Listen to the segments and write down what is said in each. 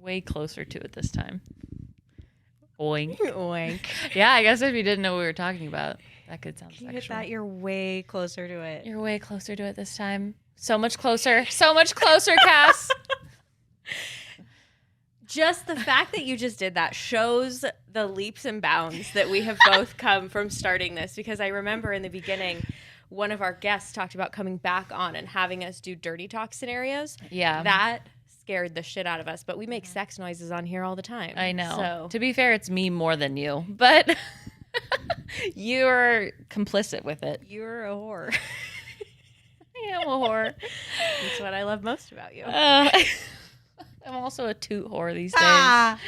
way closer to it this time. Oink. Oink. Yeah, I guess if you didn't know what we were talking about, that could sound Can you sexual. get that? You're way closer to it. You're way closer to it this time. So much closer. So much closer, Cass. Just the fact that you just did that shows the leaps and bounds that we have both come from starting this, because I remember in the beginning, one of our guests talked about coming back on and having us do dirty talk scenarios. Yeah. That scared the shit out of us, but we make sex noises on here all the time. I know. So To be fair, it's me more than you, but you're complicit with it. you're a whore. I am a whore. That's what I love most about you. I'm also a toot whore these days.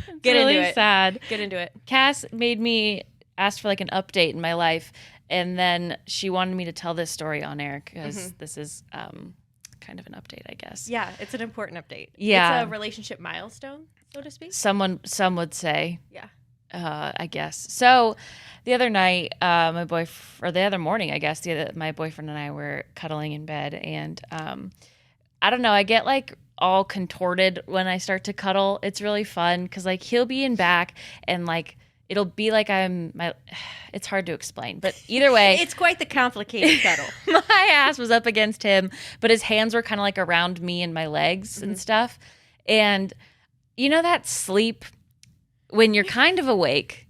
It's Get really into it. sad. Get into it. Cass made me ask for like an update in my life, and then she wanted me to tell this story on air because this is kind of an update, I guess. Yeah, it's an important update. Yeah. It's a relationship milestone, so to speak. Some would say. Yeah. I guess. So the other night, the other morning, I guess, my boyfriend and I were cuddling in bed, and I don't know, I get like all contorted when I start to cuddle. It's really fun because like he'll be in back and like it'll be like it's hard to explain, but either way, It's quite the complicated cuddle. my ass was up against him, but his hands were kind of like around me and my legs and stuff. And you know that sleep when you're kind of awake,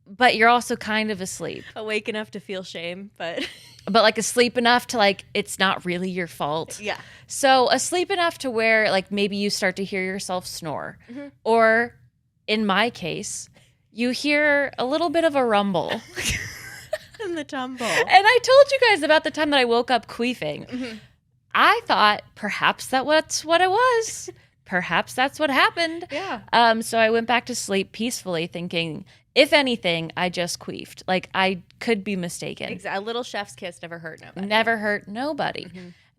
but you're also kind of asleep, Awake enough to feel shame, but like asleep enough to like it's not really your fault. yeah. So asleep enough to where like maybe you start to hear yourself snore, or in my case, you hear a little bit of a rumble. In the tumble. And I told you guys about the time that I woke up queefing. I thought perhaps that's what it was. Perhaps that's what happened. Yeah. So I went back to sleep peacefully thinking, if anything, I just queefed. Like I could be mistaken. A little chef's kiss never hurt nobody. Never hurt nobody.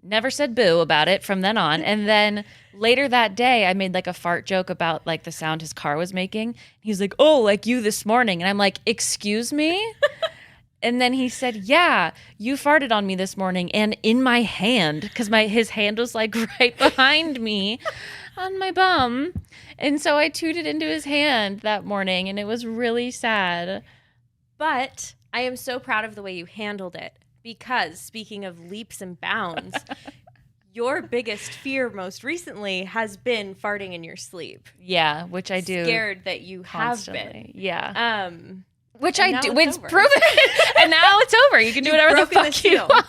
Never said boo about it from then on. And then later that day, I made like a fart joke about like the sound his car was making. He's like, oh, like you this morning. And I'm like, excuse me? And then he said, yeah, you farted on me this morning and in my hand, because his hand was like right behind me on my bum. And so I tooted into his hand that morning, and it was really sad. But I am so proud of the way you handled it, because speaking of leaps and bounds, your biggest fear most recently has been farting in your sleep. Yeah, which I do. Scared that you constantly. have been. Yeah. Which I do. It's proven. And now it's over. You can do whatever the fuck you want.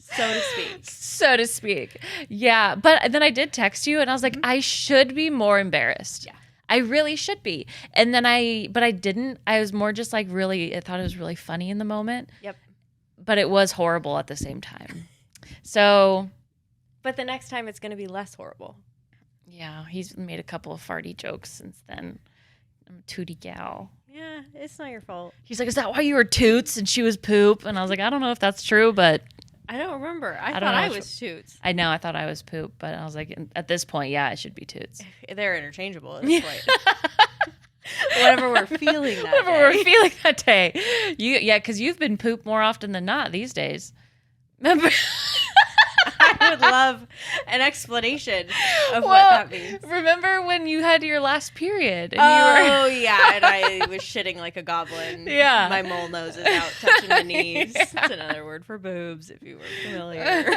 So to speak. So to speak. Yeah. But then I did text you and I was like, I should be more embarrassed. Yeah. I really should be. And then but I didn't. I was more just like I thought it was really funny in the moment. Yep. But it was horrible at the same time. So. But the next time it's going to be less horrible. Yeah. He's made a couple of farty jokes since then. I'm a tootie gal. Yeah, it's not your fault. He's like, is that why you were toots and she was poop? And I was like, I don't know if that's true, but I don't remember. I don't thought know I if- was toots. I know I thought I was poop, but I was like, at this point, yeah, it should be toots. They're interchangeable at this point. Whatever we're feeling that Whatever day. we're feeling that day. Because you've been poop more often than not these days. Remember? I would love an explanation of what that means. Remember when you had your last period? And Yeah, and I was shitting like a goblin. Yeah. My mole nose is out, touching the knees. It's another word for boobs, if you were familiar.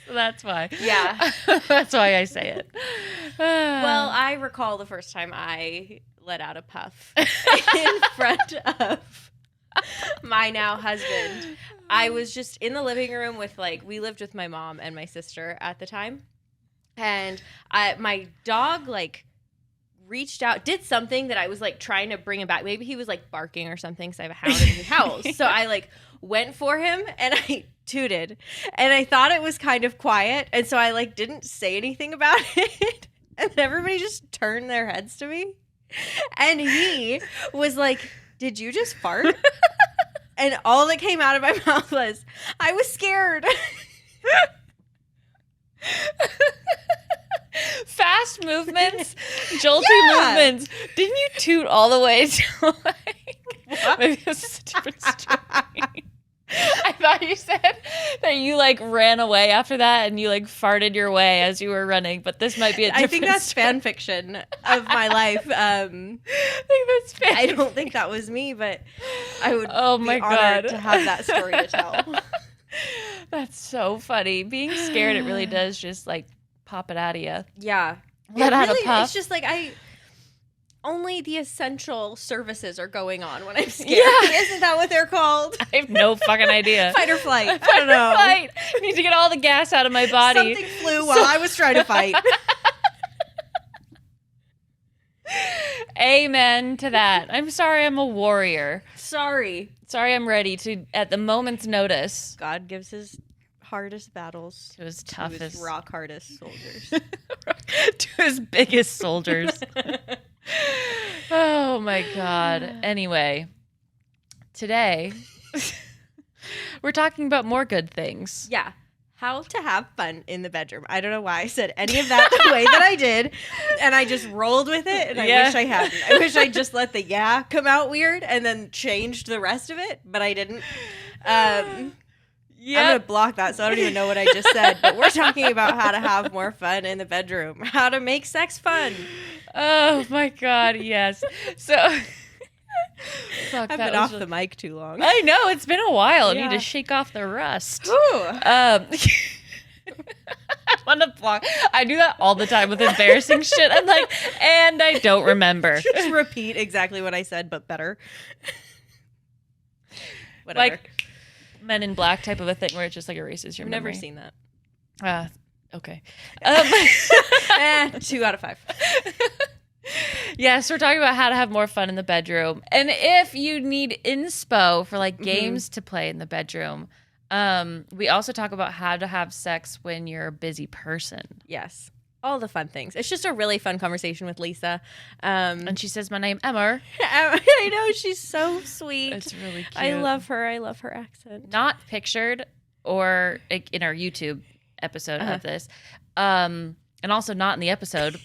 So that's why. Yeah. That's why I say it. Well, I recall the first time I let out a puff in front of my now husband. I was just in the living room with we lived with my mom and my sister at the time. And my dog reached out, did something that I was trying to bring him back. Maybe he was barking or something because I have a hound and he howls. So I went for him and I tooted. And I thought it was kind of quiet. And so I didn't say anything about it. And everybody just turned their heads to me. And he was like, did you just fart? And all that came out of my mouth was, I was scared. Fast movements, jolty movements. Didn't you toot all the way to maybe this is a different story. I thought you said that you like ran away after that and you like farted your way as you were running, but this might be a different I think that's story. fan fiction of my life. I think that's fan I don't think that was me, but I would my be honored God. to have that story to tell. That's so funny. Being scared, it really does just like pop it out of you. Yeah. Let out a puff. It's just like only the essential services are going on when I'm scared. Yeah. Isn't that what they're called? I have no fucking idea. Fight or flight. I don't know. Fight. I need to get all the gas out of my body. Something flew while I was trying to fight. Amen to that. I'm sorry I'm a warrior. Sorry. Sorry I'm ready to, at the moment's notice. God gives his hardest battles To his to toughest. his rock hardest soldiers. To his biggest soldiers. Oh my God. Anyway, today we're talking about more good things. Yeah. How to have fun in the bedroom. I don't know why I said any of that the way that I did. And I just rolled with it. And I wish I hadn't. I wish I just let the come out weird and then changed the rest of it. But I didn't. I'm going to block that, so I don't even know what I just said. But we're talking about how to have more fun in the bedroom. How to make sex fun. Oh my God, yes. So fuck, I've that been was off the mic too long. I know, it's been a while. I Yeah. need to shake off the rust. Ooh. I want to block. I do that all the time with embarrassing shit. I'm like, and I don't remember. Just repeat exactly what I said, but better. Whatever. Like Men in Black type of a thing where it just like erases your I've memory. never seen that. Okay. 2 out of 5. Yes, we're talking about how to have more fun in the bedroom. And if you need inspo for like games to play in the bedroom, we also talk about how to have sex when you're a busy person. Yes. All the fun things. It's just a really fun conversation with Lisa. And she says my name, Emma. I know. She's so sweet. It's really cute. I love her. I love her accent. Not pictured or in our YouTube episode of this, and also not in the episode,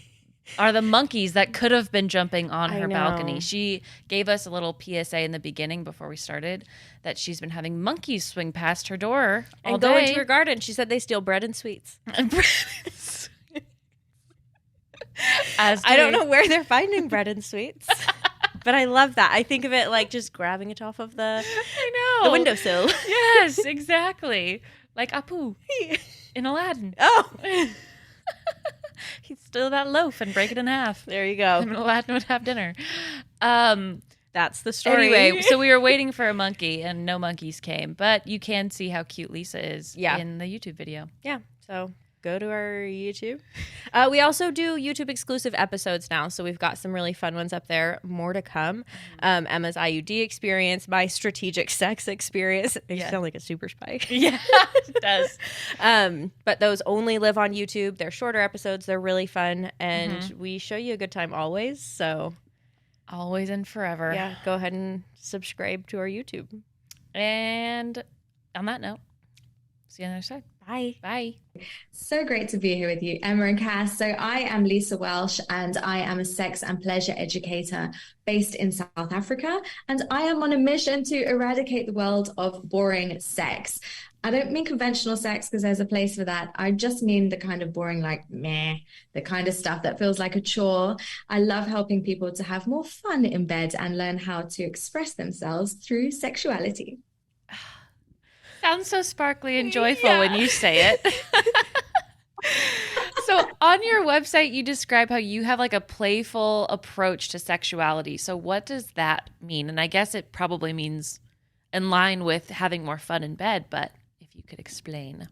are the monkeys that could have been jumping on her balcony. She gave us a little PSA in the beginning before we started that she's been having monkeys swing past her door all And day. go into her garden. She said they steal bread and sweets. I don't know where they're finding bread and sweets. But I love that. I think of it like just grabbing it off of the windowsill. Yes, exactly. Like Apu in Aladdin. Oh. He'd steal that loaf and break it in half. There you go. And Aladdin would have dinner. That's the story. Anyway, so we were waiting for a monkey and no monkeys came. But you can see how cute Lisa is in the YouTube video. Yeah. So go to our YouTube. We also do YouTube exclusive episodes now. So we've got some really fun ones up there. More to come. Emma's IUD experience, my strategic sex experience. They sound like a super spy. Yeah, it does. But those only live on YouTube. They're shorter episodes. They're really fun. And we show you a good time always. So always and forever. Yeah, go ahead and subscribe to our YouTube. And on that note, see you on the other side. Bye. Bye. So great to be here with you, Emma and Cass. So I am Lisa Welsh and I am a sex and pleasure educator based in South Africa. And I am on a mission to eradicate the world of boring sex. I don't mean conventional sex because there's a place for that. I just mean the kind of boring, like meh, the kind of stuff that feels like a chore. I love helping people to have more fun in bed and learn how to express themselves through sexuality. Sounds so sparkly and joyful when you say it. So on your website, you describe how you have like a playful approach to sexuality. So what does that mean? And I guess it probably means in line with having more fun in bed, but if you could explain.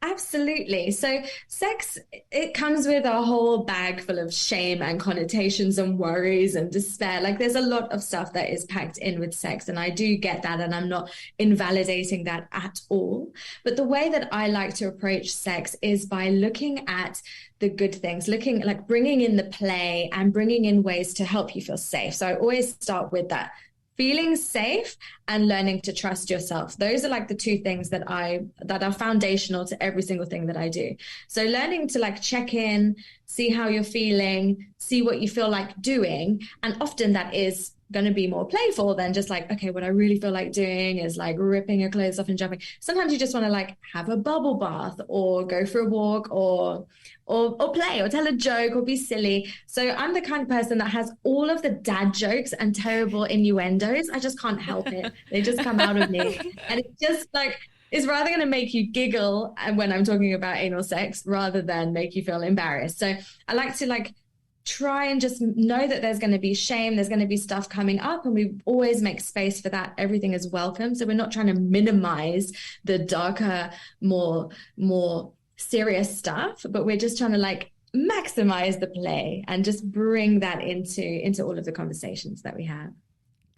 Absolutely. So sex, it comes with a whole bag full of shame and connotations and worries and despair. Like there's a lot of stuff that is packed in with sex. And I do get that. And I'm not invalidating that at all. But the way that I like to approach sex is by looking at the good things, looking like bringing in the play and bringing in ways to help you feel safe. So I always start with that. Feeling safe and learning to trust yourself. Those are like the two things that are foundational to every single thing that I do. So learning to like check in, see how you're feeling, see what you feel like doing. And often that is going to be more playful than just like, okay, what I really feel like doing is like ripping your clothes off and jumping. Sometimes you just want to like have a bubble bath or go for a walk or play or tell a joke or be silly. So I'm the kind of person that has all of the dad jokes and terrible innuendos. I just can't help it. They just come out of me. And it's just like, it's rather going to make you giggle when I'm talking about anal sex rather than make you feel embarrassed. So I like to like try and just know that there's going to be shame, there's going to be stuff coming up, and we always make space for that. Everything is welcome. So we're not trying to minimize the darker, more serious stuff, but we're just trying to like maximize the play and just bring that into all of the conversations that we have.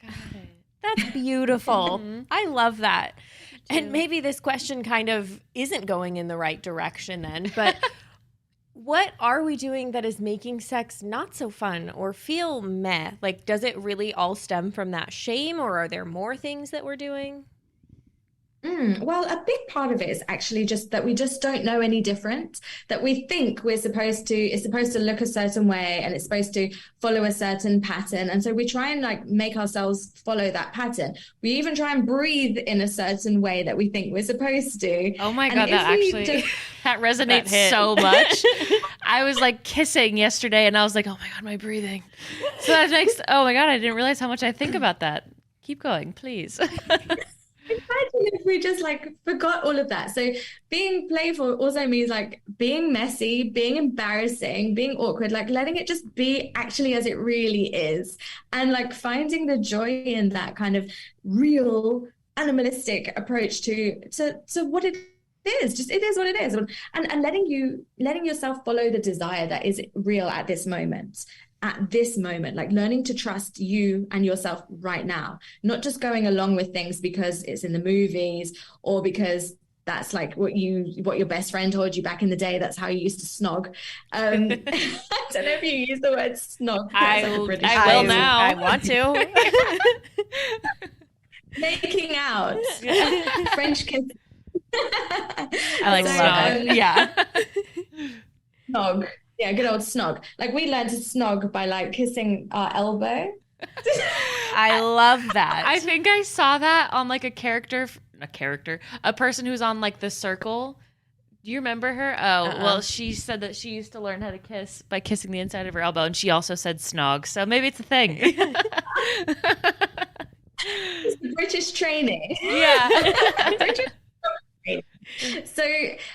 Got it. That's beautiful. I love that. And maybe this question kind of isn't going in the right direction then, but what are we doing that is making sex not so fun or feel meh? Like, does it really all stem from that shame, or are there more things that we're doing? Well, a big part of it is actually just that we just don't know any different, that we think it's supposed to look a certain way and it's supposed to follow a certain pattern. And so we try and like make ourselves follow that pattern. We even try and breathe in a certain way that we think we're supposed to. Oh my God, that resonates so much. I was like kissing yesterday and I was like, oh my God, my breathing. So that makes, oh my God, I didn't realize how much I think about that. Keep going, please. Imagine if we just like forgot all of that. So being playful also means like being messy, being embarrassing, being awkward, like letting it just be actually as it really is, and like finding the joy in that kind of real animalistic approach to what it is. Just it is what it is, and letting yourself follow the desire that is real at this moment. Like learning to trust you and yourself right now, not just going along with things because it's in the movies or because that's like what your best friend told you back in the day. That's how you used to snog. I don't know if you use the word snog. I will now. I want to. Making out. French kiss. I like snog. Yeah. Snog. Yeah, good old snog. Like we learned to snog by like kissing our elbow. I love that. I think I saw that on like a person who's on like The Circle. Do you remember her? Oh, well, she said that she used to learn how to kiss by kissing the inside of her elbow, and she also said snog. So maybe it's a thing. It's British training. Yeah. British training. So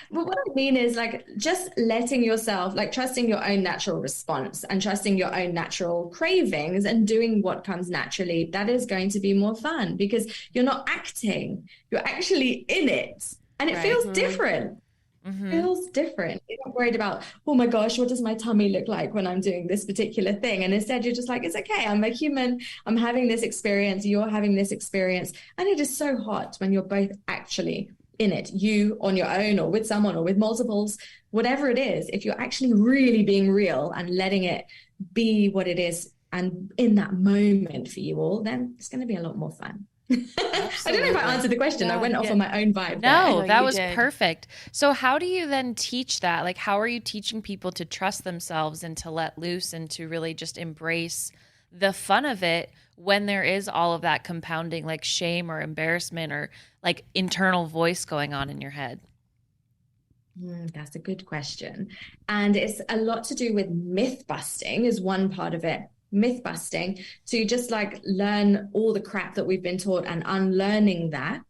what I mean is like just letting yourself, like trusting your own natural response and trusting your own natural cravings and doing what comes naturally. That is going to be more fun because you're not acting, you're actually in it, and it feels different. It feels different. You're not worried about, oh my gosh, what does my tummy look like when I'm doing this particular thing? And instead you're just like, it's okay, I'm a human, I'm having this experience, you're having this experience. And it is so hot when you're both actually in it, you on your own or with someone or with multiples, whatever it is. If you're actually really being real and letting it be what it is and in that moment for you all, then it's going to be a lot more fun. I don't know if I answered the question. I went off on my own vibe. No, that was perfect. So how do you then teach that? Like, how are you teaching people to trust themselves and to let loose and to really just embrace the fun of it when there is all of that compounding like shame or embarrassment or like internal voice going on in your head? That's a good question. And it's a lot to do with myth busting is one part of it. Myth busting, to just like learn all the crap that we've been taught and unlearning that.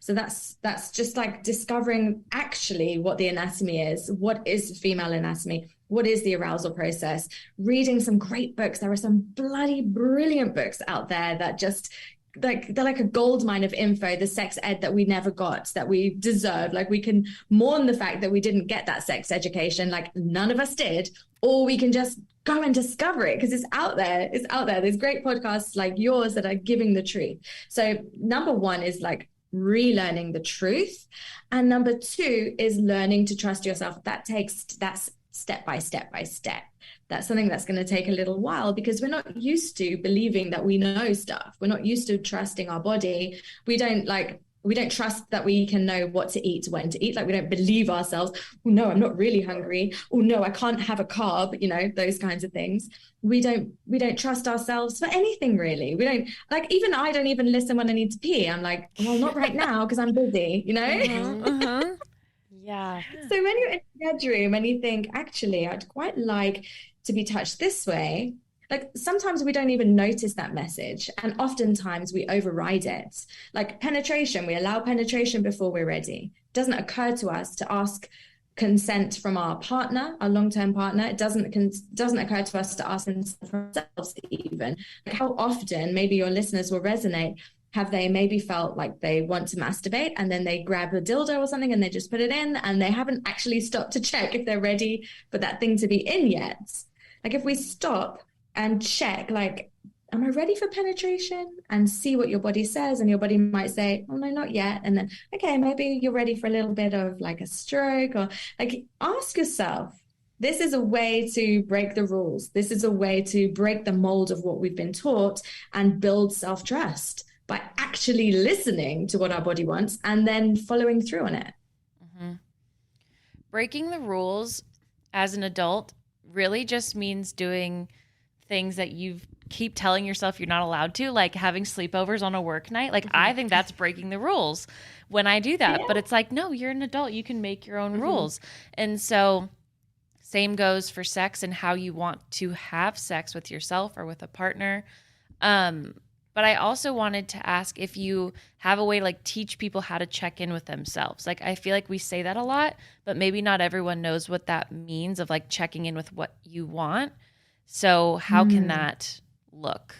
So that's just like discovering actually what the anatomy is, what is female anatomy, what is the arousal process, reading some great books. There are some bloody brilliant books out there that just like they're like a gold mine of info, the sex ed that we never got, that we deserve. Like we can mourn the fact that we didn't get that sex education, like none of us did, or we can just go and discover it because it's out there. It's out there. There's great podcasts like yours that are giving the truth. So number one is like relearning the truth. And number two is learning to trust yourself. That's step by step by step. That's something that's going to take a little while because we're not used to believing that we know stuff. We're not used to trusting our body. We don't like We don't trust that we can know what to eat, when to eat. Like we don't believe ourselves. Oh no, I'm not really hungry. Oh no, I can't have a carb, those kinds of things. We don't trust ourselves for anything really. We don't, like, even I don't even listen when I need to pee. I'm like, well, not right now because I'm busy, Yeah. So when you're in the bedroom and you think, actually, I'd quite like to be touched this way, like sometimes we don't even notice that message. And oftentimes we override it. Like penetration, we allow penetration before we're ready. It doesn't occur to us to ask consent from our partner, our long-term partner. It doesn't occur to us to ask consent from ourselves even. Like how often, maybe your listeners will resonate, have they maybe felt like they want to masturbate and then they grab a dildo or something and they just put it in and they haven't actually stopped to check if they're ready for that thing to be in yet? Like if we stop and check, like, am I ready for penetration? And see what your body says, and your body might say, oh no, not yet. And then, okay, maybe you're ready for a little bit of like a stroke, or like ask yourself, this is a way to break the rules. This is a way to break the mold of what we've been taught and build self-trust by actually listening to what our body wants and then following through on it. Mm-hmm. Breaking the rules as an adult really just means doing things that you keep telling yourself you're not allowed to, like having sleepovers on a work night. Like, I think that's breaking the rules when I do that. Yeah. But it's like, no, you're an adult. You can make your own rules. And so same goes for sex and how you want to have sex with yourself or with a partner. But I also wanted to ask if you have a way to like teach people how to check in with themselves. Like, I feel like we say that a lot, but maybe not everyone knows what that means of like checking in with what you want. So how can that look?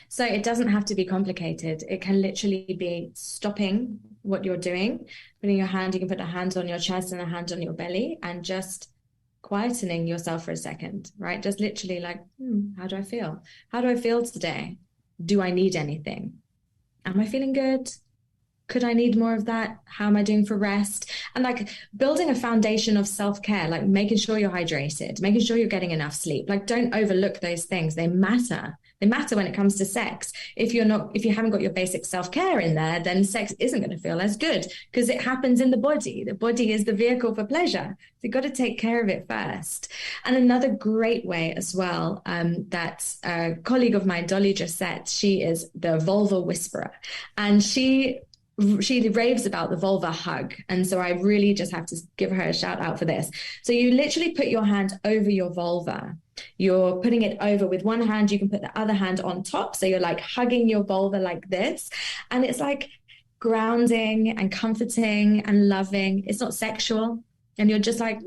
So it doesn't have to be complicated. It can literally be stopping what you're doing, putting your hand, you can put a hand on your chest and a hand on your belly, and just quietening yourself for a second, right? Just literally like, how do I feel? How do I feel today? Do I need anything? Am I feeling good? Could I need more of that? How am I doing for rest? And like building a foundation of self-care, like making sure you're hydrated, making sure you're getting enough sleep. Like, don't overlook those things. They matter. They matter when it comes to sex. If you haven't got your basic self-care in there, then sex isn't going to feel as good because it happens in the body. The body is the vehicle for pleasure. So you've got to take care of it first. And another great way as well, that a colleague of mine, Dolly, just said, she is the vulva whisperer. And she raves about the vulva hug. And so I really just have to give her a shout out for this. So you literally put your hand over your vulva. You're putting it over with one hand. You can put the other hand on top. So you're like hugging your vulva like this. And it's like grounding and comforting and loving. It's not sexual. And you're just like,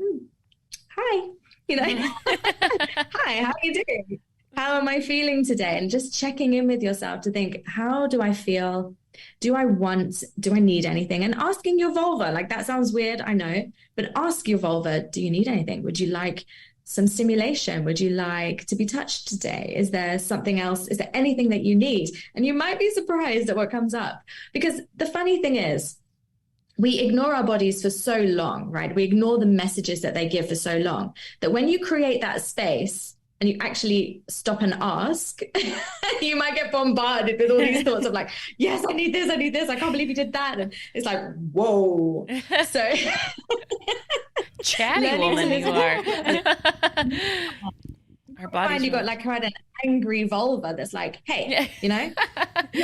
hi, hi, how are you doing? How am I feeling today? And just checking in with yourself to think, how do I feel? Do I need anything? And asking your vulva, like that sounds weird, I know, but ask your vulva, do you need anything? Would you like some stimulation? Would you like to be touched today? Is there something else? Is there anything that you need? And you might be surprised at what comes up, because the funny thing is, we ignore our bodies for so long, right? We ignore the messages that they give for so long that when you create that space and you actually stop and ask, you might get bombarded with all these thoughts of like, yes, I need this, I can't believe you did that. And it's like, whoa. So chatty woman you are. Our bodies. You got like quite an angry vulva that's like, hey, you didn't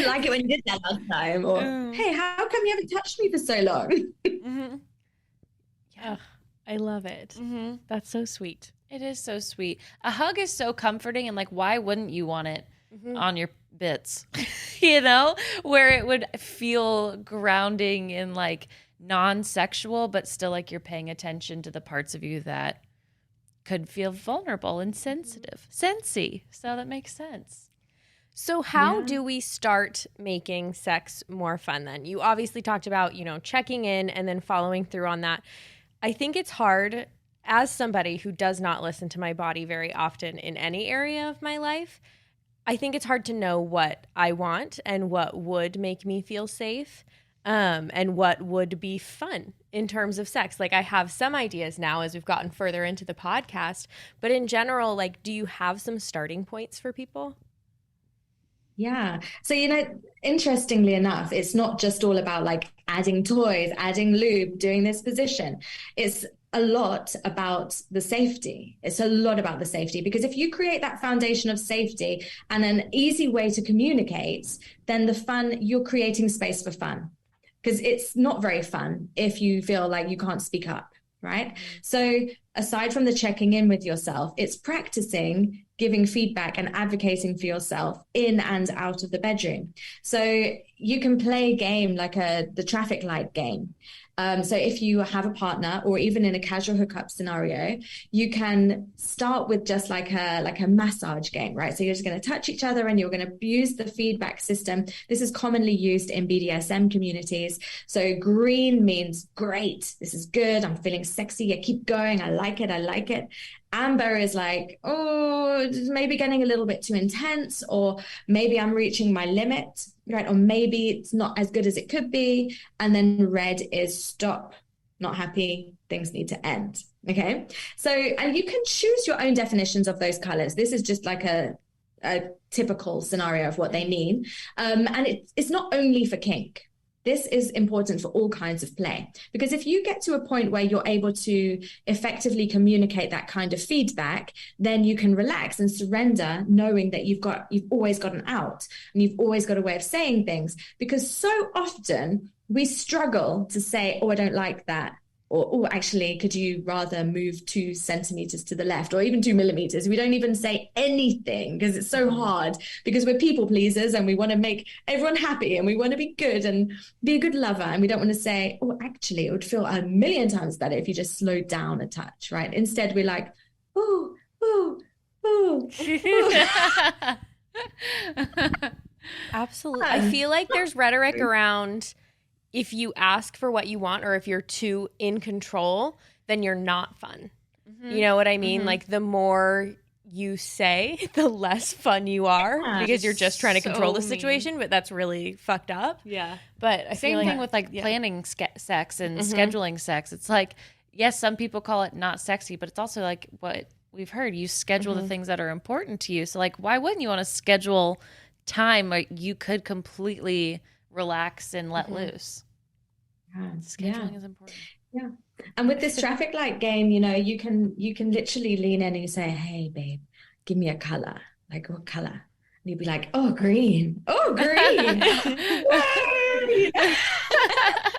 like it when you did that last time, or hey, how come you haven't touched me for so long? Yeah, I love it. That's so sweet. It is so sweet. A hug is so comforting, and like, why wouldn't you want it on your bits? Where it would feel grounding and like non-sexual, but still like you're paying attention to the parts of you that could feel vulnerable and sensitive. Sensy. So that makes sense. So how do we start making sex more fun then? You obviously talked about, checking in and then following through on that. I think it's hard as somebody who does not listen to my body very often in any area of my life. I think it's hard to know what I want and what would make me feel safe, and what would be fun in terms of sex. Like, I have some ideas now as we've gotten further into the podcast, but in general, like, do you have some starting points for people? Yeah. So, interestingly enough, it's not just all about like adding toys, adding lube, doing this position. It's a lot about the safety. It's a lot about the safety because if you create that foundation of safety and an easy way to communicate, then the fun, you're creating space for fun because it's not very fun if you feel like you can't speak up, right? So aside from the checking in with yourself, it's practicing giving feedback and advocating for yourself in and out of the bedroom. So you can play a game like the traffic light game. So if you have a partner or even in a casual hookup scenario, you can start with just like a massage game, right? So you're just going to touch each other and you're going to use the feedback system. This is commonly used in BDSM communities. So green means great. This is good. I'm feeling sexy. Yeah, keep going. I like it. I like it. Amber is like, oh, maybe getting a little bit too intense, or maybe I'm reaching my limit, right? Or maybe it's not as good as it could be. And then red is stop, not happy, things need to end. Okay. So, and you can choose your own definitions of those colors. This is just like a typical scenario of what they mean. And it's not only for kink. This is important for all kinds of play, because if you get to a point where you're able to effectively communicate that kind of feedback, then you can relax and surrender, knowing that you've always got an out and you've always got a way of saying things, because so often we struggle to say, oh, I don't like that. Or, oh, actually, could you rather move 2 centimeters to the left, or even 2 millimeters? We don't even say anything because it's so hard, because we're people pleasers and we want to make everyone happy and we want to be good and be a good lover. And we don't want to say, oh, actually, it would feel a million times better if you just slowed down a touch, right? Instead, we're like, oh, oh, oh, oh. Absolutely. I feel like there's rhetoric around, if you ask for what you want or if you're too in control, then you're not fun. Mm-hmm. You know what I mean? Mm-hmm. Like the more you say, the less fun you are, because you're just trying to control the situation, but that's really fucked up. Yeah. But I Same feel thing with like planning sex and scheduling sex. It's like, yes, some people call it not sexy, but it's also like what we've heard. You schedule the things that are important to you. So like, why wouldn't you want to schedule time where you could completely relax and let loose? Scheduling is important. Yeah. And with this traffic light game, you can literally lean in and you say, hey, babe, give me a color. Like, what color? And you'd be like, oh, green. Oh, green.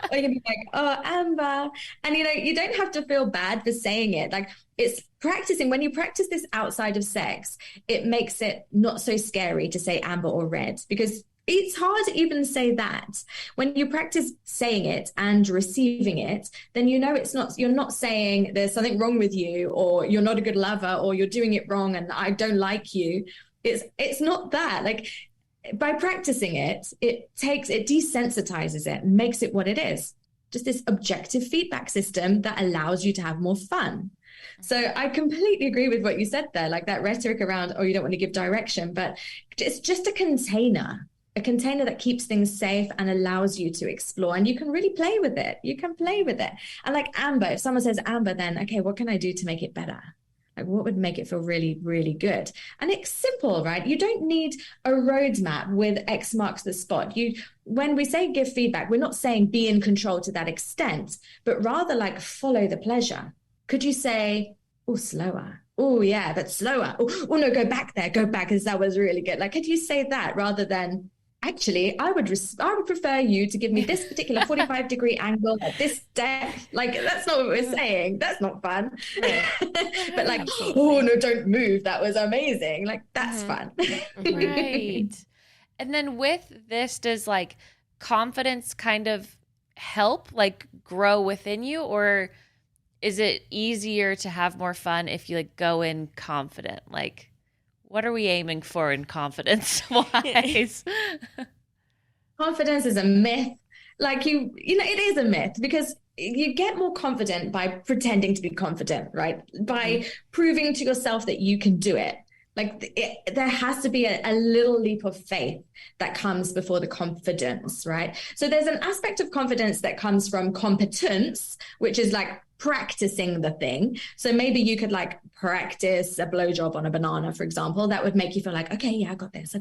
Or you'd be like, oh, amber. And, you don't have to feel bad for saying it. Like, it's practicing. When you practice this outside of sex, it makes it not so scary to say amber or red, because it's hard to even say that. When you practice saying it and receiving it, then you're not saying there's something wrong with you, or you're not a good lover, or you're doing it wrong and I don't like you. It's not that. Like, by practicing it, it desensitizes it and makes it what it is. Just this objective feedback system that allows you to have more fun. So I completely agree with what you said there, like that rhetoric around, oh, you don't want to give direction, but it's just a container that keeps things safe and allows you to explore, and you can really play with it. And like amber, if someone says amber, then, okay, what can I do to make it better? Like, what would make it feel really, really good? And it's simple, right? You don't need a roadmap with X marks the spot. When we say give feedback, we're not saying be in control to that extent, but rather like follow the pleasure. Could you say, oh, slower? Oh, yeah, but slower. Oh, no, go back there, because that was really good. Like, could you say that rather than, actually, I would prefer you to give me this particular 45-degree angle at this depth. Like, that's not what we're saying. That's not fun. Right. But like, oh, no, don't move. That was amazing. Like, that's fun. Right. And then with this, does like confidence kind of help like grow within you, or is it easier to have more fun if you like go in confident? Like, what are we aiming for in confidence-wise? Confidence is a myth. Like it is a myth, because you get more confident by pretending to be confident, right? By proving to yourself that you can do it. Like there has to be a little leap of faith that comes before the confidence, right? So there's an aspect of confidence that comes from competence, which is like practicing the thing. So maybe you could like practice a blowjob on a banana, for example. That would make you feel like, okay, yeah, I got this.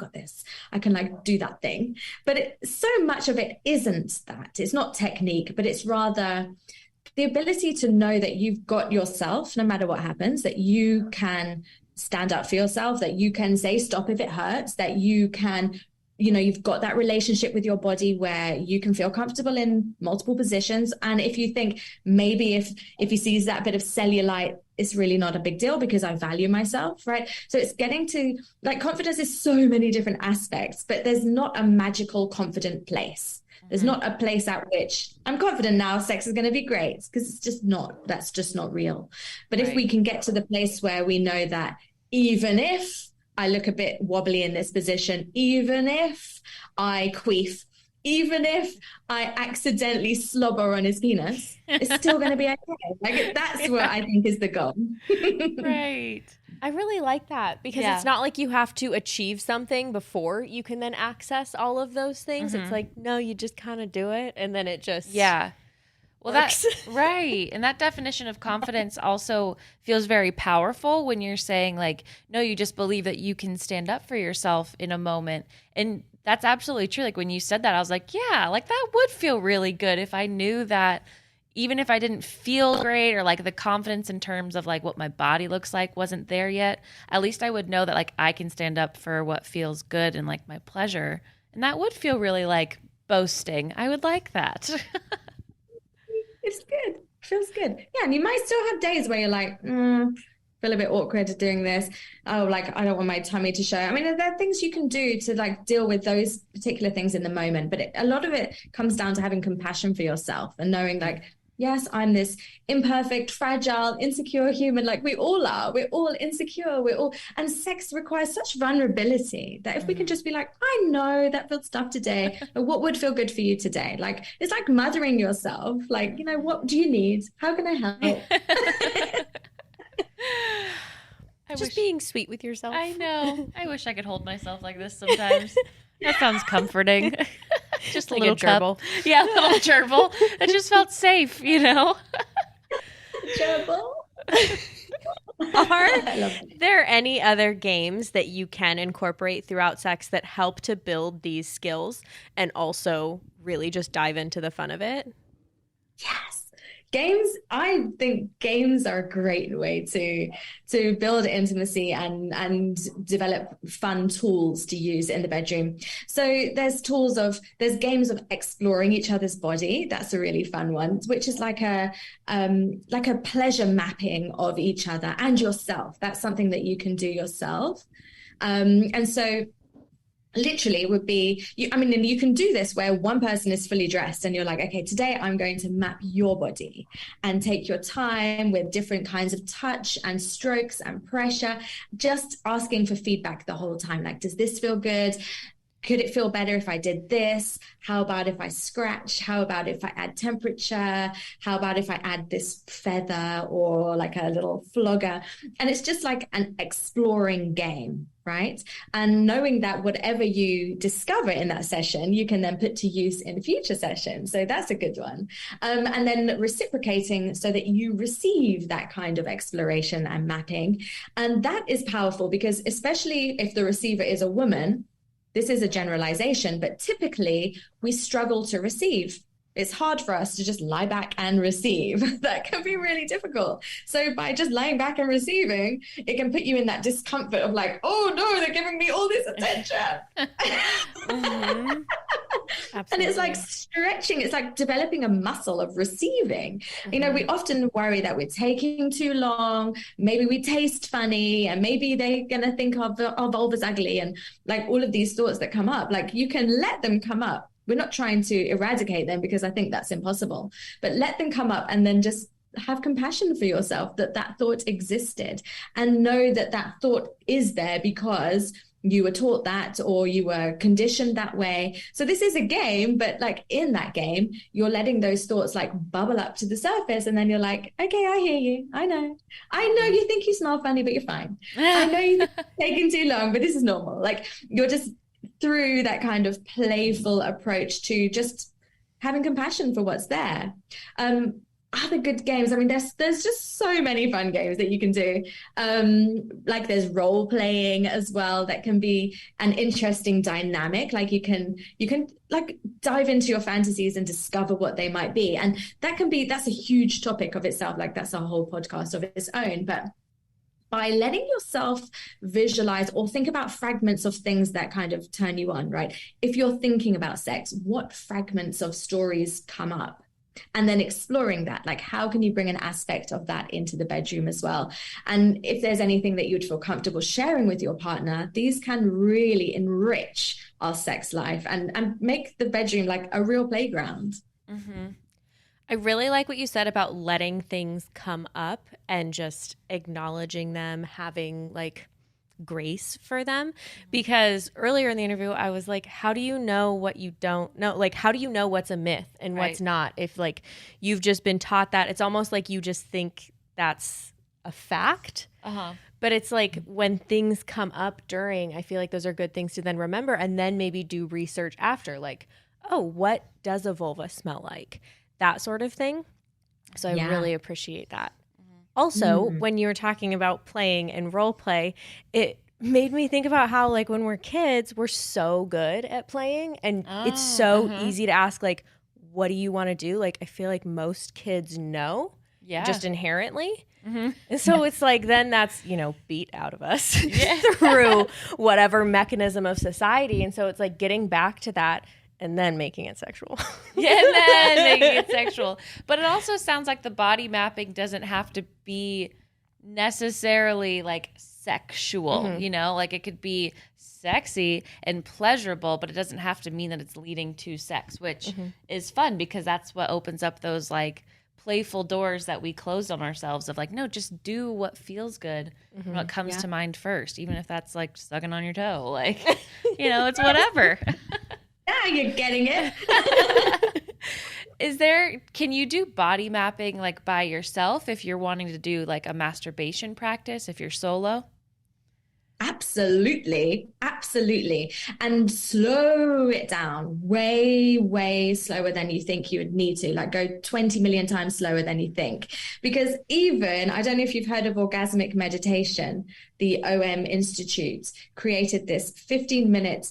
I can like do that thing. But so much of it isn't that. It's not technique, but it's rather the ability to know that you've got yourself, no matter what happens, that you can stand up for yourself, that you can say stop if it hurts, that you can, you've got that relationship with your body where you can feel comfortable in multiple positions. And if you think maybe if he sees that bit of cellulite, it's really not a big deal because I value myself, right? So it's getting to, like, confidence is so many different aspects, but there's not a magical confident place. There's not a place at which I'm confident now sex is going to be great, because that's just not real. But if we can get to the place where we know that even if I look a bit wobbly in this position, even if I queef, even if I accidentally slobber on his penis, it's still going to be okay. Like, that's what I think is the goal. Right. I really like that, because it's not like you have to achieve something before you can then access all of those things. It's like, no, you just kind of do it, and then it just well, that's right. And that definition of confidence also feels very powerful when you're saying, like, no, you just believe that you can stand up for yourself in a moment. And that's absolutely true. Like, when you said that, I was like, yeah, like that would feel really good if I knew that even if I didn't feel great, or like the confidence in terms of like what my body looks like wasn't there yet, at least I would know that like I can stand up for what feels good and like my pleasure. And that would feel really like boasting. I would like that. It's good. Feels good. Yeah. And you might still have days where you're like, feel a bit awkward doing this. Oh, like, I don't want my tummy to show. I mean, there are things you can do to like deal with those particular things in the moment. But a lot of it comes down to having compassion for yourself and knowing like, yes, I'm this imperfect, fragile, insecure human. Like we all are. We're all insecure. And sex requires such vulnerability that if we can just be like, I know that felt stuff today, but what would feel good for you today? Like, it's like mothering yourself. Like, what do you need? How can I help? Being sweet with yourself. I know. I wish I could hold myself like this sometimes. That sounds comforting. Just like a little gerbil. Yeah, a little gerbil. It just felt safe, Gerbil? Are there any other games that you can incorporate throughout sex that help to build these skills and also really just dive into the fun of it? Yes. Games, I think games are a great way to build intimacy and develop fun tools to use in the bedroom. So there's games of exploring each other's body. That's a really fun one, which is like a pleasure mapping of each other and yourself. That's something that you can do yourself. And so literally would be, and you can do this where one person is fully dressed and you're like, okay, today I'm going to map your body, and take your time with different kinds of touch and strokes and pressure, just asking for feedback the whole time. Like, does this feel good? Could it feel better if I did this? How about if I scratch? How about if I add temperature? How about if I add this feather or like a little flogger? And it's just like an exploring game, right? And knowing that whatever you discover in that session, you can then put to use in future sessions. So that's a good one. And then reciprocating so that you receive that kind of exploration and mapping. And that is powerful because, especially if the receiver is a woman, this is a generalization, but typically we struggle to receive. It's hard for us to just lie back and receive. That can be really difficult. So by just lying back and receiving, it can put you in that discomfort of like, oh no, they're giving me all this attention. Mm-hmm. And it's like stretching. It's like developing a muscle of receiving. Mm-hmm. We often worry that we're taking too long. Maybe we taste funny, and maybe they're going to think our vulva's ugly, and like all of these thoughts that come up. Like, you can let them come up. We're not trying to eradicate them because I think that's impossible, but let them come up and then just have compassion for yourself that thought existed, and know that thought is there because you were taught that or you were conditioned that way. So this is a game, but like in that game, you're letting those thoughts like bubble up to the surface. And then you're like, okay, I hear you. I know you think you smell funny, but you're fine. I know you've taken too long, but this is normal. Like you're just through that kind of playful approach to just having compassion for what's there. Other good games. I mean, there's just so many fun games that you can do. Like there's role playing as well. That can be an interesting dynamic. Like you can like dive into your fantasies and discover what they might be. And that's a huge topic of itself. Like that's a whole podcast of its own. But by letting yourself visualize or think about fragments of things that kind of turn you on, right? If you're thinking about sex, what fragments of stories come up? And then exploring that, like how can you bring an aspect of that into the bedroom as well? And if there's anything that you'd feel comfortable sharing with your partner, these can really enrich our sex life and make the bedroom like a real playground. Mm-hmm. I really like what you said about letting things come up and just acknowledging them, having like grace for them, because earlier in the interview I was like, how do you know what you don't know? Like, how do you know what's a myth and what's not? If like you've just been taught that, it's almost like you just think that's a fact. But it's like when things come up during, I feel like those are good things to then remember and then maybe do research after, like, oh, what does a vulva smell like? That sort of thing. So I really appreciate that. Also, when you were talking about playing and role play, it made me think about how, like, when we're kids, we're so good at playing. And it's so easy to ask, like, what do you want to do? Like, I feel like most kids know just inherently. And so it's like, then that's, beat out of us through whatever mechanism of society. And so it's like getting back to that and then making it sexual. And then making it sexual. But it also sounds like the body mapping doesn't have to be necessarily like sexual, like it could be sexy and pleasurable, but it doesn't have to mean that it's leading to sex, which is fun because that's what opens up those like playful doors that we closed on ourselves of like, no, just do what feels good, what comes to mind first, even if that's like sucking on your toe, like, it's whatever. Yeah, you're getting it. Can you do body mapping like by yourself if you're wanting to do like a masturbation practice if you're solo? Absolutely. And slow it down way, way slower than you think you would need to. Like go 20 million times slower than you think. Because I don't know if you've heard of orgasmic meditation, the OM Institute created this 15-minute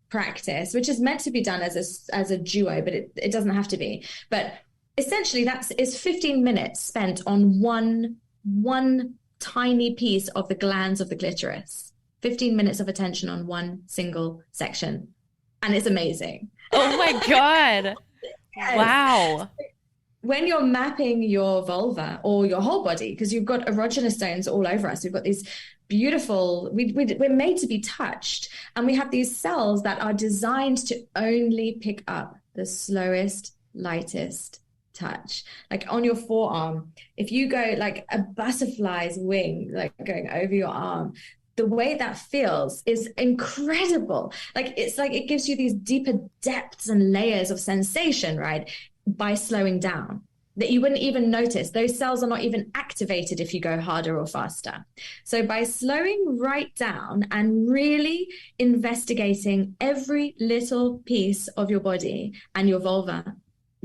practice, which is meant to be done as a duo, but it doesn't have to be. But essentially is 15 minutes spent on one tiny piece of the glands of the clitoris. 15 minutes of attention on one single section. And it's amazing. Oh my God. Yes. Wow. When you're mapping your vulva or your whole body, because you've got erogenous zones all over us, we've got these beautiful, we're made to be touched, and we have these cells that are designed to only pick up the slowest, lightest touch. Like on your forearm, if you go like a butterfly's wing, like going over your arm, the way that feels is incredible. Like it's like it gives you these deeper depths and layers of sensation, right? By slowing down, that you wouldn't even notice. Those cells are not even activated if you go harder or faster. So by slowing right down and really investigating every little piece of your body and your vulva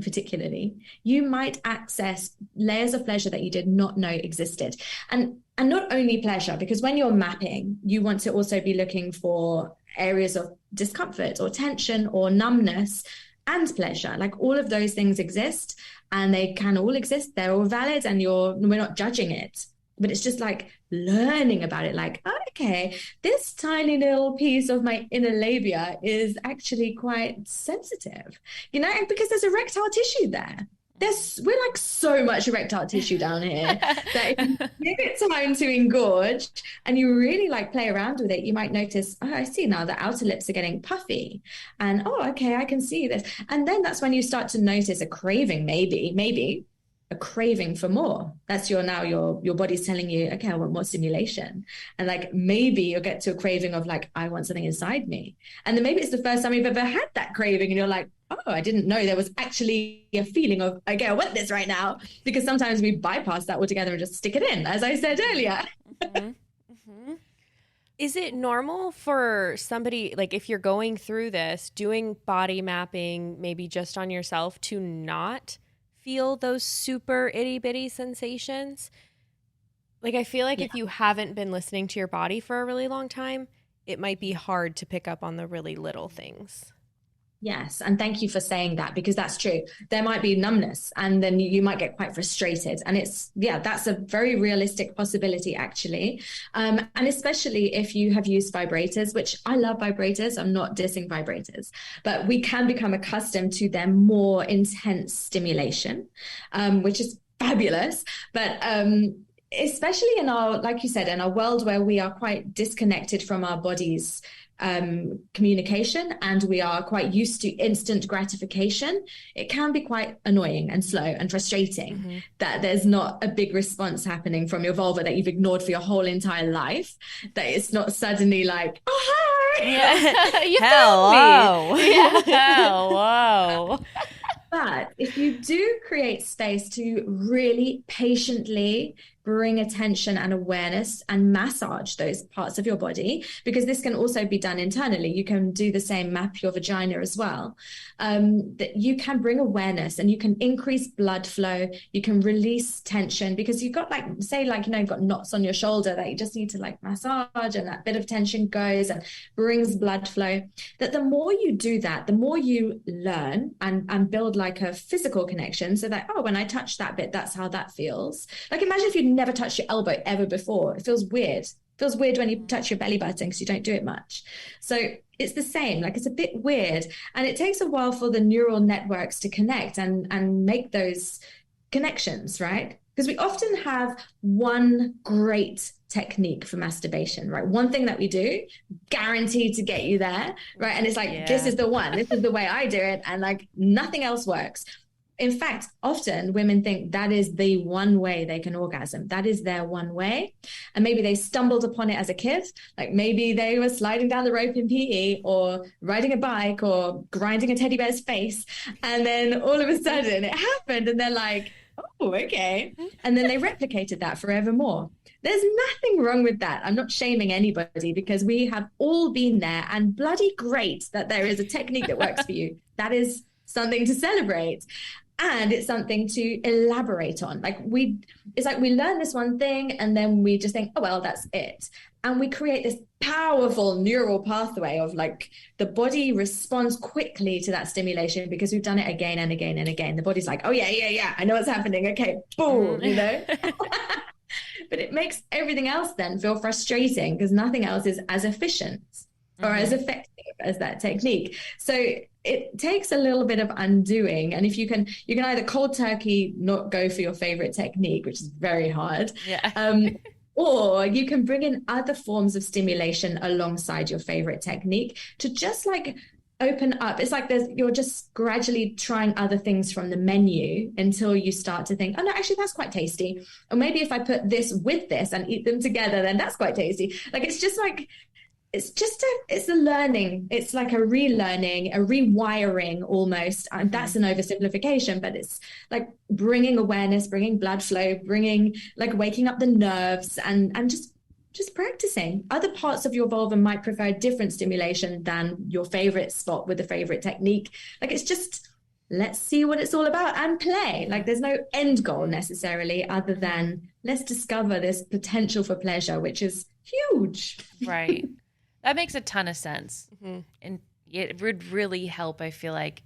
particularly, you might access layers of pleasure that you did not know existed. And not only pleasure, because when you're mapping, you want to also be looking for areas of discomfort or tension or numbness and pleasure. Like all of those things exist, and they can all exist. They're all valid, and we're not judging it. But it's just like learning about it. Like, oh, okay, this tiny little piece of my inner labia is actually quite sensitive, and because there's erectile tissue there. We're like so much erectile tissue down here that if you give it time to engorge and you really like play around with it, you might notice, oh, I see now the outer lips are getting puffy, and oh, okay, I can see this. And then that's when you start to notice a craving, maybe, a craving for more. That's your body's telling you, okay, I want more stimulation. And like maybe you'll get to a craving of like, I want something inside me. And then maybe it's the first time you've ever had that craving and you're like, oh, I didn't know there was actually a feeling of, okay, I want this right now. Because sometimes we bypass that altogether and just stick it in, as I said earlier. Mm-hmm. Mm-hmm. Is it normal for somebody, like if you're going through this, doing body mapping, maybe just on yourself, to not feel those super itty bitty sensations? Like, I feel like if you haven't been listening to your body for a really long time, it might be hard to pick up on the really little things. Yes. And thank you for saying that, because that's true. There might be numbness and then you might get quite frustrated. And that's a very realistic possibility, actually. And especially if you have used vibrators, which I love vibrators. I'm not dissing vibrators, but we can become accustomed to their more intense stimulation, which is fabulous. But especially in our, like you said, in a world where we are quite disconnected from our bodies, communication, and we are quite used to instant gratification, it can be quite annoying and slow and frustrating that there's not a big response happening from your vulva that you've ignored for your whole entire life, that it's not suddenly like, oh, hi! Yeah. You Hello. found me. Yeah. Hello. But if you do create space to really patiently bring attention and awareness and massage those parts of your body, because this can also be done internally. You can do the same, map your vagina as well. That you can bring awareness and you can increase blood flow. You can release tension, because you've got you've got knots on your shoulder that you just need to like massage, and that bit of tension goes and brings blood flow. That the more you do that, the more you learn and build like a physical connection, so that, oh, when I touch that bit, that's how that feels. Like imagine if you'd never touched your elbow ever before. It feels weird. It feels weird when you touch your belly button because you don't do it much. So it's the same, like it's a bit weird, and it takes a while for the neural networks to connect and make those connections, right? Because we often have one great technique for masturbation, right? One thing that we do guaranteed to get you there, right? And it's like, this is the one, this is the way I do it, and like nothing else works. In fact, often women think that is the one way they can orgasm. That is their one way. And maybe they stumbled upon it as a kid. Like maybe they were sliding down the rope in PE or riding a bike or grinding a teddy bear's face. And then all of a sudden it happened and they're like, oh, okay. And then they replicated that forevermore. There's nothing wrong with that. I'm not shaming anybody, because we have all been there, and bloody great that there is a technique that works for you. That is something to celebrate. And it's something to elaborate on. It's like we learn this one thing and then we just think, oh, well, that's it. And we create this powerful neural pathway of like the body responds quickly to that stimulation because we've done it again and again and again. The body's like, oh, yeah, I know what's happening. Okay, boom, you know. But it makes everything else then feel frustrating because nothing else is as efficient or as effective as that technique. So it takes a little bit of undoing. And if you can either cold turkey not go for your favorite technique, which is very hard. Yeah. Or you can bring in other forms of stimulation alongside your favorite technique to just like open up. It's like you're just gradually trying other things from the menu until you start to think, oh no, actually that's quite tasty. Or maybe if I put this with this and eat them together, then that's quite tasty. Like it's a learning. It's like a relearning, a rewiring almost. And that's an oversimplification, but it's like bringing awareness, bringing blood flow, waking up the nerves and just practicing. Other parts of your vulva might prefer different stimulation than your favorite spot with the favorite technique. Like it's just, let's see what it's all about and play. Like there's no end goal necessarily other than let's discover this potential for pleasure, which is huge. Right. That makes a ton of sense. Mm-hmm. And it would really help, I feel like,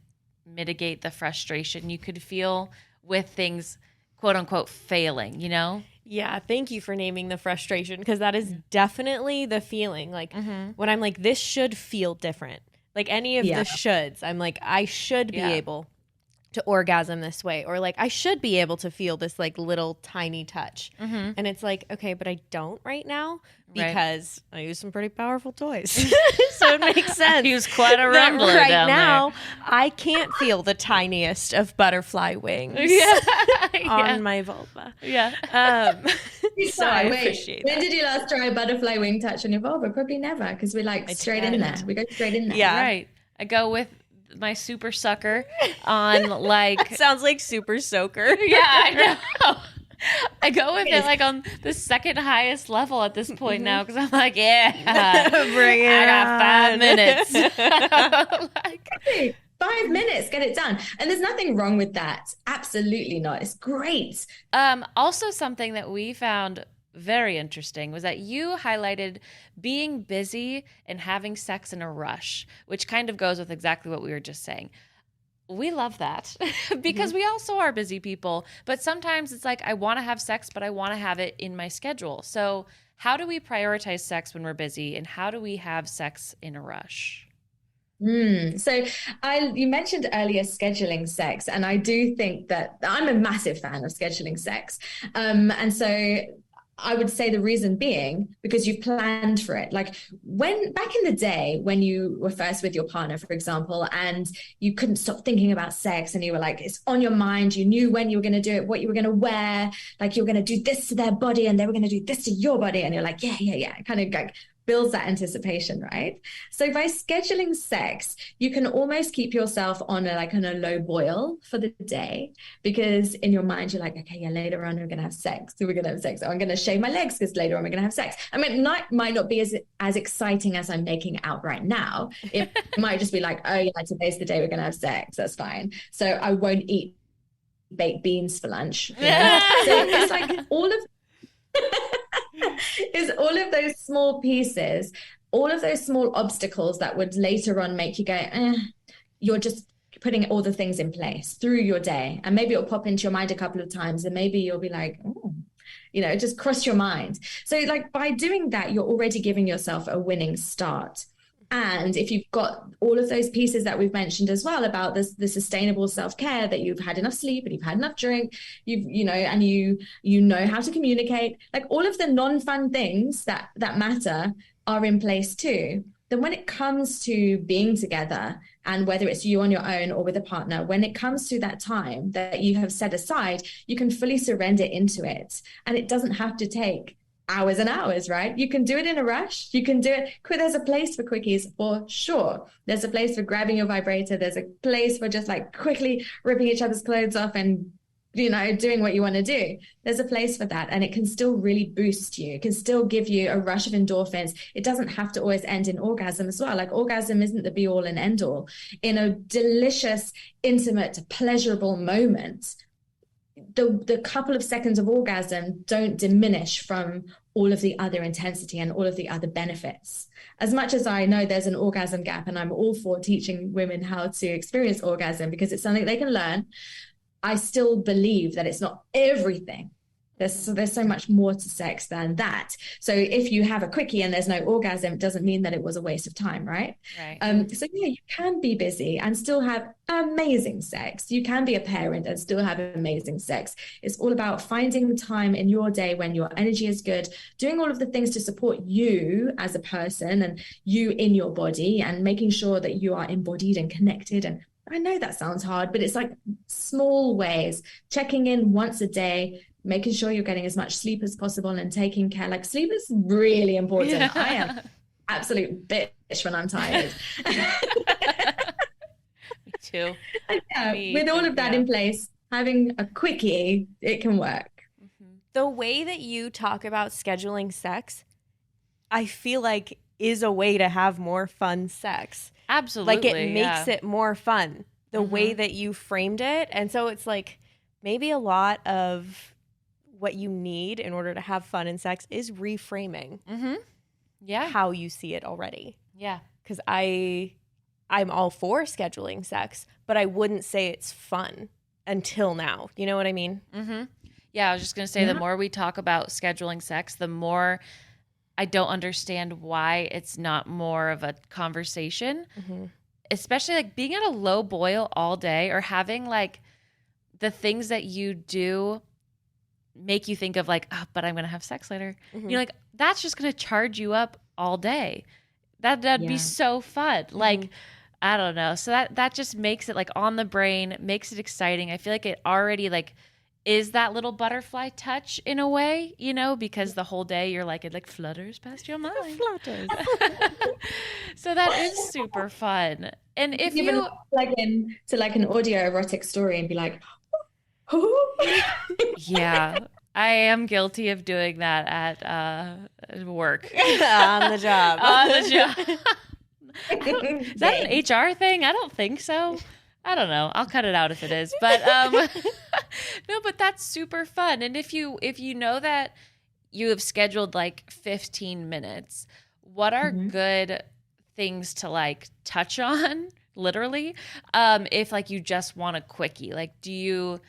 mitigate the frustration you could feel with things, quote unquote, failing, you know? Yeah, thank you for naming the frustration, because that is definitely the feeling. Like when I'm like, this should feel different. Like any of the shoulds, I'm like, I should be able to orgasm this way, or like I should be able to feel this like little tiny touch. And it's like, okay, but I don't right now because I use some pretty powerful toys. So it makes sense. He was quite a rumbler right down now there. I can't feel the tiniest of butterfly wings on my vulva. So I appreciate when that. did you last try a butterfly wing touch on your vulva? Probably never, because we're like straight in there. We go straight in there. Yeah. Right. I go with my super sucker on like Sounds like super soaker. Yeah, I know. I go with it like on the second highest level at this point now, because I'm like, yeah, Bring it I got 5 minutes. Hey, 5 minutes, get it done. And there's nothing wrong with that. Absolutely not. It's great. Also, something that we found very interesting was that you highlighted being busy and having sex in a rush, which kind of goes with exactly what we were just saying. We love that because we also are busy people, but sometimes it's like, I want to have sex, but I want to have it in my schedule. So how do we prioritize sex when we're busy, and how do we have sex in a rush? So you mentioned earlier scheduling sex, and I do think that I'm a massive fan of scheduling sex. And so I would say the reason being because you've planned for it. Like when back in the day when you were first with your partner, for example, and you couldn't stop thinking about sex, and you were like, it's on your mind. You knew when you were going to do it, what you were going to wear, like you were going to do this to their body and they were going to do this to your body. And you're like, yeah. It kind of like builds that anticipation, right? So by scheduling sex, you can almost keep yourself on a low boil for the day, because in your mind you're like, okay, yeah, later on we're gonna have sex. So we're gonna have sex. Or I'm gonna shave my legs because later on we're gonna have sex. I mean, it might not be as exciting as I'm making it out right now. It might just be like, oh yeah, today's the day we're gonna have sex. That's fine. So I won't eat baked beans for lunch. You know? So it's like is all of those small pieces, all of those small obstacles that would later on make you go, you're just putting all the things in place through your day. And maybe it'll pop into your mind a couple of times, and maybe you'll be like, oh, just cross your mind. So like by doing that, you're already giving yourself a winning start. And if you've got all of those pieces that we've mentioned as well about the sustainable self-care, that you've had enough sleep and you've had enough drink, and you know how to communicate, like all of the non-fun things that matter are in place too, then when it comes to being together, and whether it's you on your own or with a partner, when it comes to that time that you have set aside, you can fully surrender into it. And it doesn't have to take hours and hours, right? You can do it in a rush. You can do it. There's a place for quickies for sure. There's a place for grabbing your vibrator. There's a place for just like quickly ripping each other's clothes off and, doing what you want to do. There's a place for that. And it can still really boost you. It can still give you a rush of endorphins. It doesn't have to always end in orgasm as well. Like orgasm isn't the be all and end all. In a delicious, intimate, pleasurable moment, the couple of seconds of orgasm don't diminish from all of the other intensity and all of the other benefits. As much as I know there's an orgasm gap, and I'm all for teaching women how to experience orgasm because it's something they can learn, I still believe that it's not everything. There's so much more to sex than that. So if you have a quickie and there's no orgasm, it doesn't mean that it was a waste of time, right? So yeah, you can be busy and still have amazing sex. You can be a parent and still have amazing sex. It's all about finding the time in your day when your energy is good, doing all of the things to support you as a person and you in your body, and making sure that you are embodied and connected. And I know that sounds hard, but it's like small ways, checking in once a day, making sure you're getting as much sleep as possible and taking care. Like sleep is really important. Yeah. I am absolute bitch when I'm tired. Me too. With all of that in place, having a quickie, it can work. The way that you talk about scheduling sex, I feel like is a way to have more fun sex. Absolutely. Like it makes it more fun, the way that you framed it. And so it's like maybe a lot of what you need in order to have fun in sex is reframing how you see it already. Yeah. Because I'm all for scheduling sex, but I wouldn't say it's fun until now. You know what I mean? Yeah, I was just going to say, the more we talk about scheduling sex, the more I don't understand why it's not more of a conversation. especially like being at a low boil all day or having like the things that you do make you think of like, oh, but I'm going to have sex later. Mm-hmm. You're like, that's just going to charge you up all day. That'd be so fun. Mm-hmm. Like, I don't know. So that just makes it like on the brain, makes it exciting. I feel like it already like is that little butterfly touch in a way, you know, because the whole day you're like, it like flutters past your mind. Flutters. So that is super fun. And if you plug in to like an audio erotic story and be like, yeah, I am guilty of doing that at work. On the job. On the job. Is that an HR thing? I don't think so. I don't know. I'll cut it out if it is. But no, but that's super fun. And if you know that you have scheduled like 15 minutes, what are good things to like touch on, literally? If like you just want a quickie, like do you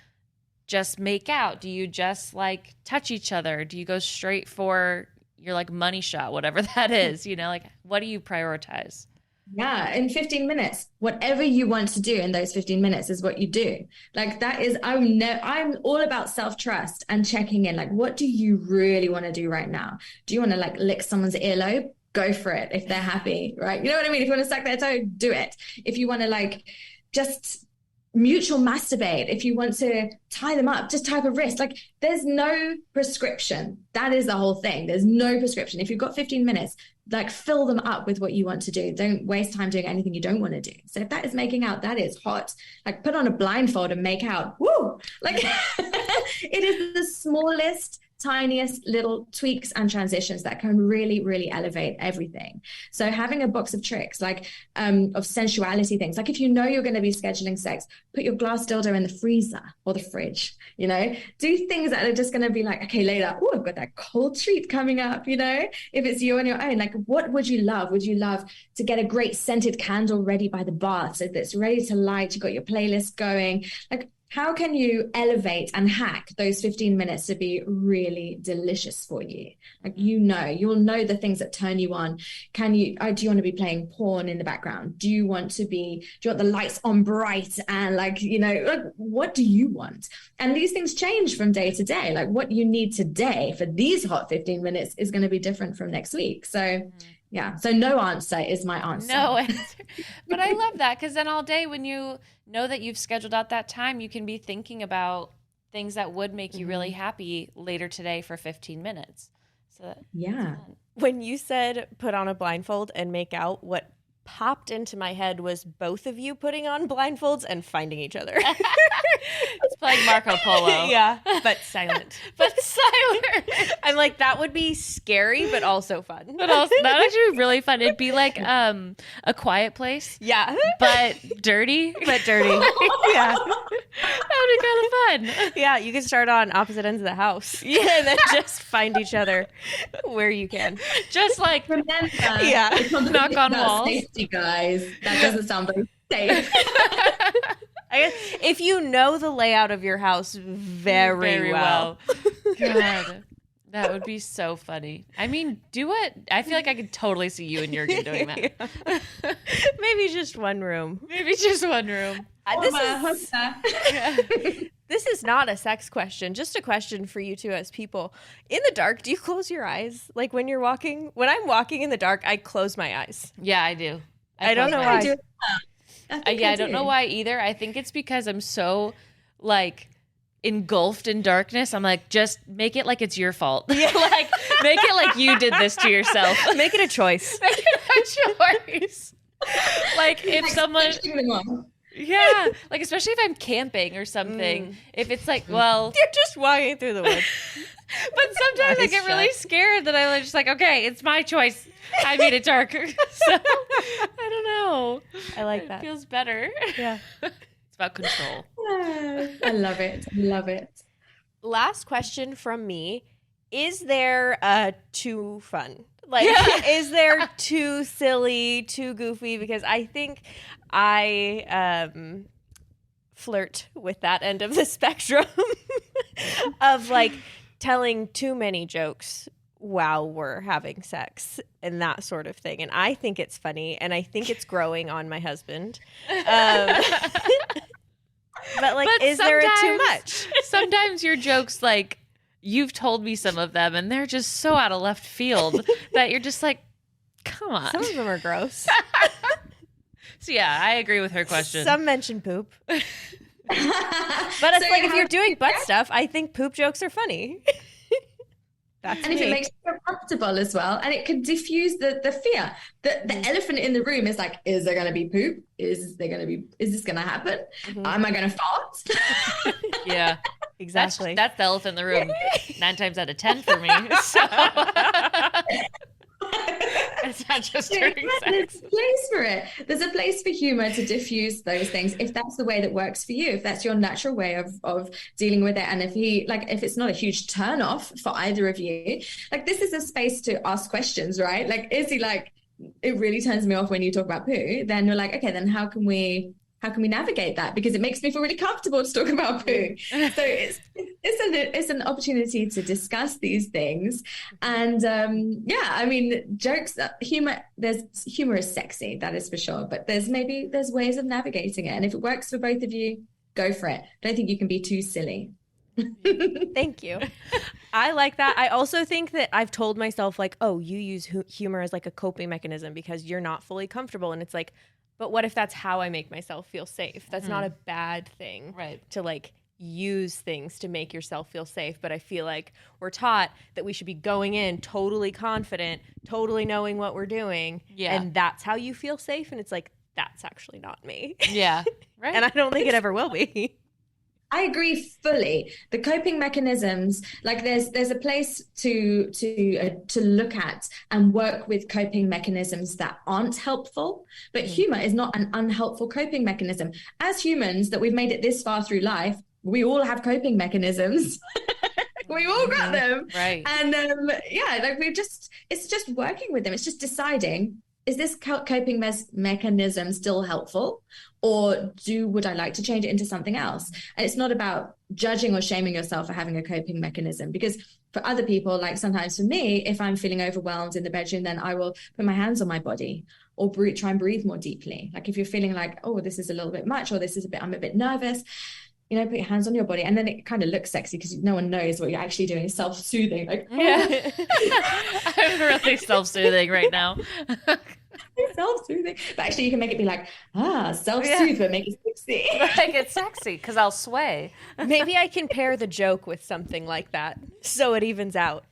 just make out? Do you just like touch each other? Do you go straight for your like money shot, whatever that is? You know, like what do you prioritize? Yeah, in 15 minutes, whatever you want to do in those 15 minutes is what you do. Like that is, I'm all about self-trust and checking in. Like, what do you really want to do right now? Do you want to like lick someone's earlobe? Go for it if they're happy, right? You know what I mean? If you want to suck their toe, do it. If you want to like just mutual masturbate, if you want to tie them up, just tie up a wrist. Like there's no prescription. That is the whole thing. There's no prescription. If you've got 15 minutes, like fill them up with what you want to do. Don't waste time doing anything you don't want to do. So if that is making out, that is hot. Like put on a blindfold and make out. Woo! Like it is the smallest, tiniest little tweaks and transitions that can really, really elevate everything. So having a box of tricks, like of sensuality things, like if you know you're going to be scheduling sex, put your glass dildo in the freezer or the fridge, you know, do things that are just going to be like, okay, later, oh, I've got that cold treat coming up, you know, if it's you on your own, like what would you love? Would you love to get a great scented candle ready by the bath so that it's ready to light? You got your playlist going, like, how can you elevate and hack those 15 minutes to be really delicious for you? Like, you'll know the things that turn you on. Do you want to be playing porn in the background? Do you want the lights on bright and like, you know, like, what do you want? And these things change from day to day. Like what you need today for these hot 15 minutes is going to be different from next week. So yeah. So no answer is my answer. No answer. But I love that because then all day when you know that you've scheduled out that time, you can be thinking about things that would make you really happy later today for 15 minutes. So yeah. When you said put on a blindfold and make out, what popped into my head was both of you putting on blindfolds and finding each other. It's playing Marco Polo. Yeah, but silent. I'm like, that would be scary, but also fun. But also, that would actually be really fun. It'd be like A Quiet Place. Yeah. But dirty. Yeah. That would be kind of fun. Yeah, you can start on opposite ends of the house. Yeah, and then just find each other where you can. Just like, remember, yeah, knock on walls. Safety, guys. That doesn't sound very safe. I guess if you know the layout of your house very well. God, that would be so funny. I mean, do it. I feel like I could totally see you and Jurgen doing that. Yeah. Maybe just one room. This is not a sex question, just a question for you two as people. In the dark, do you close your eyes? Like when you're walking? When I'm walking in the dark, I close my eyes. Yeah, I do. I don't know why. I don't know why either. I think it's because I'm so like engulfed in darkness. I'm like, just make it like it's your fault. Yeah. Like make it like you did this to yourself. Make it a choice. Make it a choice. Like if someone, yeah, like especially if I'm camping or something. If it's like, well, you're just walking through the woods. But sometimes I get really scared that I'm just like, okay, it's my choice. I made it darker. So I don't know. I like that. It feels better. Yeah. It's about control. I love it. Last question from me. Is there too fun? Like, is there too silly, too goofy? Because I think I flirt with that end of the spectrum of like telling too many jokes while we're having sex and that sort of thing. And I think it's funny, and I think it's growing on my husband. But like, is there too much? Sometimes your jokes, like, you've told me some of them, and they're just so out of left field that you're just like, come on. Some of them are gross. So yeah, I agree with her question. Some mention poop. But it's like, if you're doing butt stuff, I think poop jokes are funny. That's and if it makes you feel comfortable as well, and it can diffuse the fear. The elephant in the room is like, is there going to be poop? Is this going to happen? Am I going to fart? Yeah, exactly. That's the elephant in the room 9 times out of 10 for me. So. It's not just during sex. There's a place for it. There's a place for humor to diffuse those things if that's the way that works for you, if that's your natural way of dealing with it. And if it's not a huge turn off for either of you, like, this is a space to ask questions, right? Like, is he like, it really turns me off when you talk about poo? Then you're like, okay, then how can we navigate that? Because it makes me feel really comfortable to talk about poo. So it's an opportunity to discuss these things. And I mean, jokes, humor is sexy, that is for sure. But there's ways of navigating it. And if it works for both of you, go for it. I don't think you can be too silly. Thank you. I like that. I also think that I've told myself, like, oh, you use humor as like a coping mechanism because you're not fully comfortable. And it's like, but what if that's how I make myself feel safe? That's not a bad thing, right? To like use things to make yourself feel safe. But I feel like we're taught that we should be going in totally confident, totally knowing what we're doing. Yeah. And that's how you feel safe. And it's like, that's actually not me. Yeah. Right. And I don't think it ever will be. I agree fully. The coping mechanisms, like, there's a place to look at and work with coping mechanisms that aren't helpful. But humor is not an unhelpful coping mechanism. As humans that we've made it this far through life, we all have coping mechanisms. We all got them, right? And it's just working with them. It's just deciding, is this coping mechanism still helpful, or would I like to change it into something else? And it's not about judging or shaming yourself for having a coping mechanism, because for other people, like sometimes for me, if I'm feeling overwhelmed in the bedroom, then I will put my hands on my body or try and breathe more deeply. Like, if you're feeling like, oh, this is a little bit much, or I'm a bit nervous, put your hands on your body, and then it kind of looks sexy because no one knows what you're actually doing. Self-soothing, like, yeah. I'm really self-soothing right now. Self-soothing, but actually you can make it be like, self-soothe, but make it sexy. Make it sexy because I'll sway. Maybe I can pair the joke with something like that so it evens out.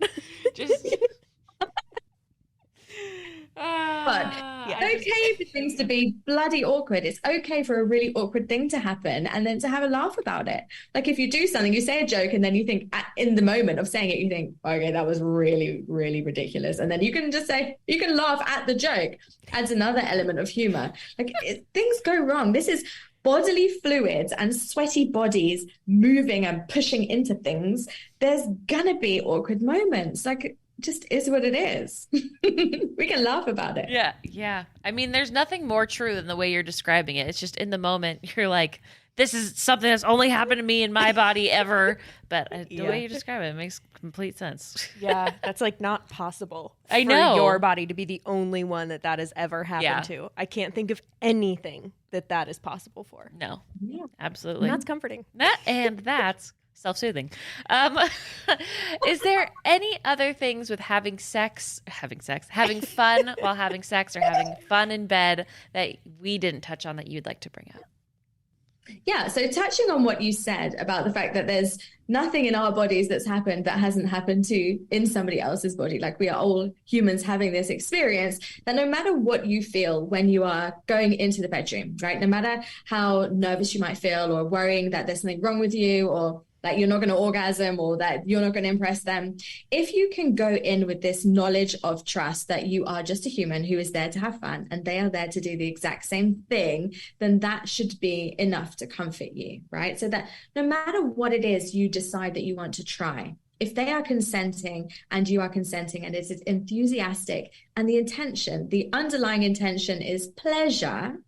But it's okay for things to be bloody awkward. It's okay for a really awkward thing to happen and then to have a laugh about it. Like, if you do something, you say a joke, and then you think in the moment of saying it, you think, okay, that was really, really ridiculous. And then you can laugh at the joke. Adds another element of humor. Like, things go wrong. This is bodily fluids and sweaty bodies moving and pushing into things. There's gonna be awkward moments. Like, just is what it is. We can laugh about it. Yeah. I mean, there's nothing more true than the way you're describing it. It's just in the moment, you're like, this is something that's only happened to me in my body ever. But the way you describe it makes complete sense. Yeah, that's like not possible. I know. For your body to be the only one that has ever happened to. I can't think of anything that is possible for. No, absolutely. And that's comforting. That's self-soothing. Is there any other things with having fun while having sex, or having fun in bed that we didn't touch on that you'd like to bring up? Yeah, so touching on what you said about the fact that there's nothing in our bodies that's happened that hasn't happened in somebody else's body. Like, we are all humans having this experience, that no matter what you feel when you are going into the bedroom, right? No matter how nervous you might feel, or worrying that there's something wrong with you, or that you're not going to orgasm, or that you're not going to impress them. If you can go in with this knowledge of trust that you are just a human who is there to have fun, and they are there to do the exact same thing, then that should be enough to comfort you, right? So that no matter what it is you decide that you want to try, if they are consenting and you are consenting, and it's enthusiastic, and the underlying intention is pleasure,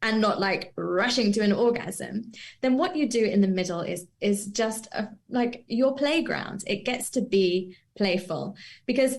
and not like rushing to an orgasm, then what you do in the middle is just like your playground. It gets to be playful, because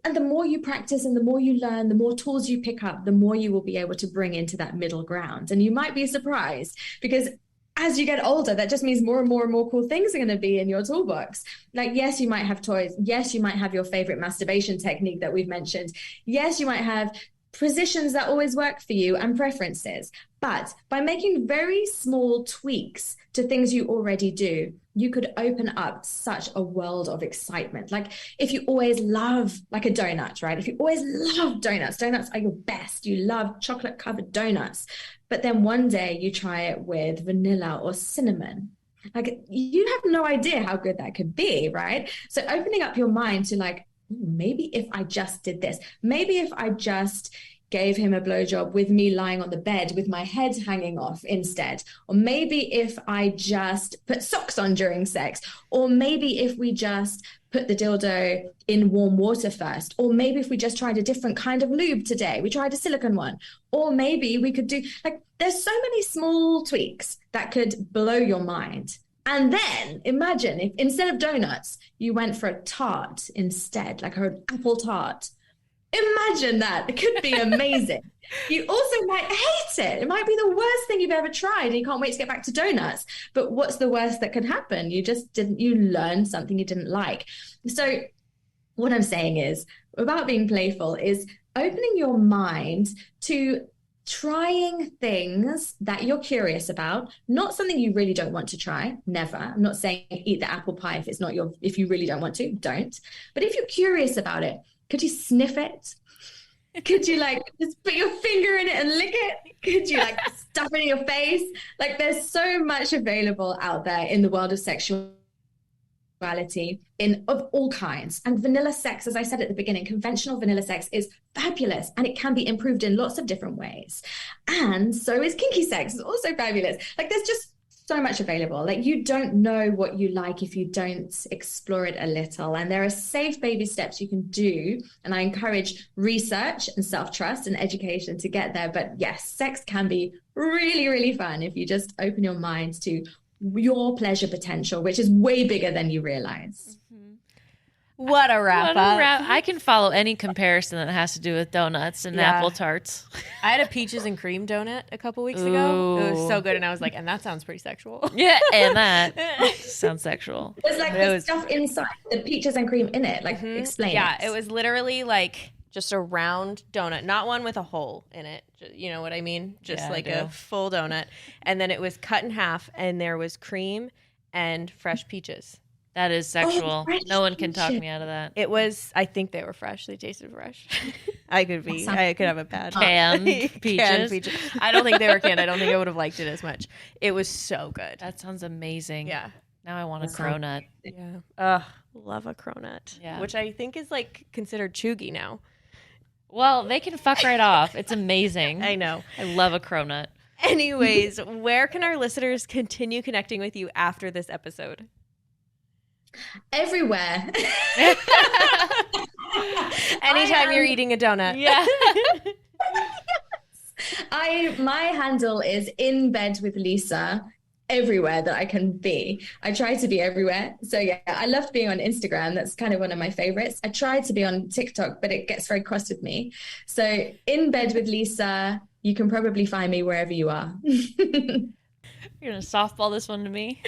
and the more you practice and the more you learn, the more tools you pick up, the more you will be able to bring into that middle ground. And you might be surprised, because as you get older, that just means more and more and more cool things are going to be in your toolbox. Like, yes, you might have toys. Yes, you might have your favorite masturbation technique that we've mentioned. Yes, you might have positions that always work for you and preferences. But by making very small tweaks to things you already do, you could open up such a world of excitement. Like, if you always love like a donut, right? If you always love donuts are your best. You love chocolate covered donuts. But then one day you try it with vanilla or cinnamon. Like, you have no idea how good that could be, right? So opening up your mind to like, maybe if I just did this, maybe if I just gave him a blowjob with me lying on the bed with my head hanging off instead, or maybe if I just put socks on during sex, or maybe if we just put the dildo in warm water first, or maybe if we just tried a different kind of lube today, we tried a silicone one, or maybe we could do, like, there's so many small tweaks that could blow your mind. And then imagine if instead of donuts, you went for a tart instead, like an apple tart. Imagine that. It could be amazing. You also might hate it. It might be the worst thing you've ever tried and you can't wait to get back to donuts. But what's the worst that could happen? You learned something you didn't like. So what I'm saying is, about being playful is opening your mind to trying things that you're curious about, not something you really don't want to try. Never. I'm not saying eat the apple pie if you really don't want to, don't. But if you're curious about it, could you sniff it? Could you like just put your finger in it and lick it? Could you like stuff it in your face? Like, there's so much available out there in the world of sexuality of all kinds. And vanilla sex, as I said at the beginning, conventional vanilla sex is fabulous and it can be improved in lots of different ways. And so is kinky sex. It's also fabulous. Like, there's just so much available. Like, you don't know what you like if you don't explore it a little. And there are safe baby steps you can do. And I encourage research and self-trust and education to get there. But yes, sex can be really, really fun if you just open your mind to your pleasure potential, which is way bigger than you realize. What a wrap up. I can follow any comparison that has to do with donuts and apple tarts. I had a peaches and cream donut a couple weeks ago. It was so good. And I was like, and that sounds pretty sexual. Yeah, and that sounds sexual. There's like the stuff inside, the peaches and cream in it. Like, explain. Yeah, it was literally like just a round donut, not one with a hole in it. You know what I mean? Just a full donut. And then it was cut in half and there was cream and fresh peaches. That is sexual. No one can talk me out of that. It was, I think they were fresh. They tasted fresh. I could have a bad canned peaches. I don't think they were canned. I don't think I would have liked it as much. It was so good. That sounds amazing. Yeah. Now I want a cronut. Yeah. Love a cronut. Yeah. Which I think is like considered chuggy now. Well, they can fuck right off. It's amazing. I know. I love a cronut. Anyways, where can our listeners continue connecting with you after this episode? Everywhere. Anytime you're eating a donut. Yeah. My handle is in bed with Lisa everywhere that I can be. I try to be everywhere. So yeah, I love being on Instagram. That's kind of one of my favorites. I try to be on TikTok, but it gets very cross with me. So in bed with Lisa, you can probably find me wherever you are. You're going to softball this one to me?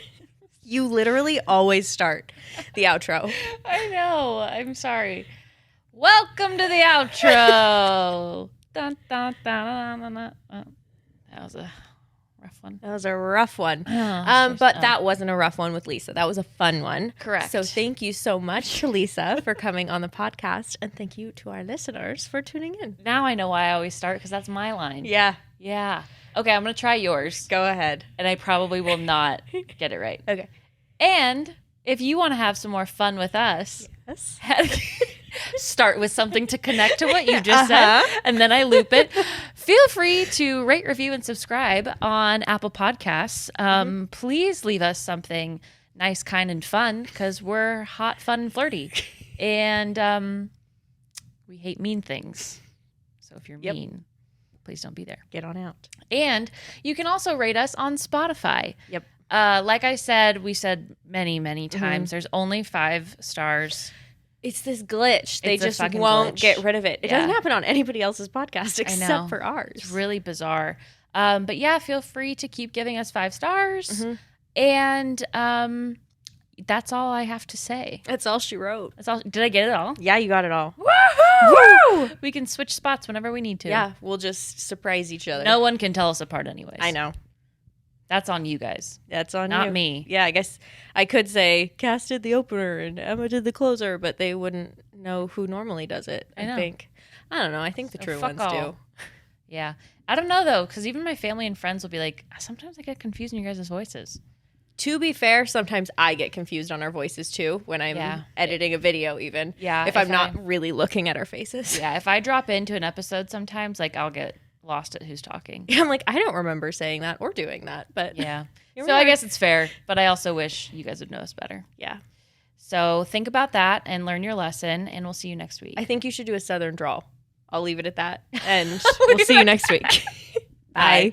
You literally always start the outro. I know. I'm sorry. Welcome to the outro. Dun, dun, dun, dun, dun, dun. That was a rough one. That was a rough one. But that wasn't a rough one with Lisa. That was a fun one. Correct. So thank you so much to Lisa for coming on the podcast. And thank you to our listeners for tuning in. Now I know why I always start, because that's my line. Yeah. Yeah. Okay, I'm going to try yours. Go ahead. And I probably will not get it right. Okay. And if you want to have some more fun with us, yes. Start with something to connect to what you just said, and then I loop it. Feel free to rate, review, and subscribe on Apple Podcasts. Please leave us something nice, kind, and fun, because we're hot, fun, and flirty. And we hate mean things. So if you're mean, please don't be there. Get on out. And you can also rate us on Spotify. Yep. Like I said, we said many, many times, there's only 5 stars It's this glitch. They It's a just fucking won't glitch. get rid of it. It Yeah. doesn't happen on anybody else's podcast I know. except for ours. It's really bizarre. But yeah, feel free to keep giving us 5 stars. Mm-hmm. And that's all I have to say. That's all she wrote. That's all. Did I get it all? Yeah, you got it all. Woo! We can switch spots whenever we need to. Yeah, we'll just surprise each other. No one can tell us apart anyways. I know. That's on you guys. That's on Not you. me. Yeah, I guess I could say Cass did the opener and Emma did the closer, but they wouldn't know who normally does it. I know. think. I don't know. I think the So true fuck ones all. do. Yeah. I don't know though, because even my family and friends will be like, sometimes I get confused in your guys' voices. To be fair, sometimes I get confused on our voices too when I'm editing a video even. Yeah. If I'm not really looking at our faces. Yeah. If I drop into an episode sometimes, like I'll get lost at who's talking. I'm like, I don't remember saying that or doing that. But Yeah. Here we So I are. guess it's fair, but I also wish you guys would know us better. Yeah. So think about that and learn your lesson, and we'll see you next week. I think you should do a Southern drawl. I'll leave it at that. And we'll see you next week. Bye. Bye.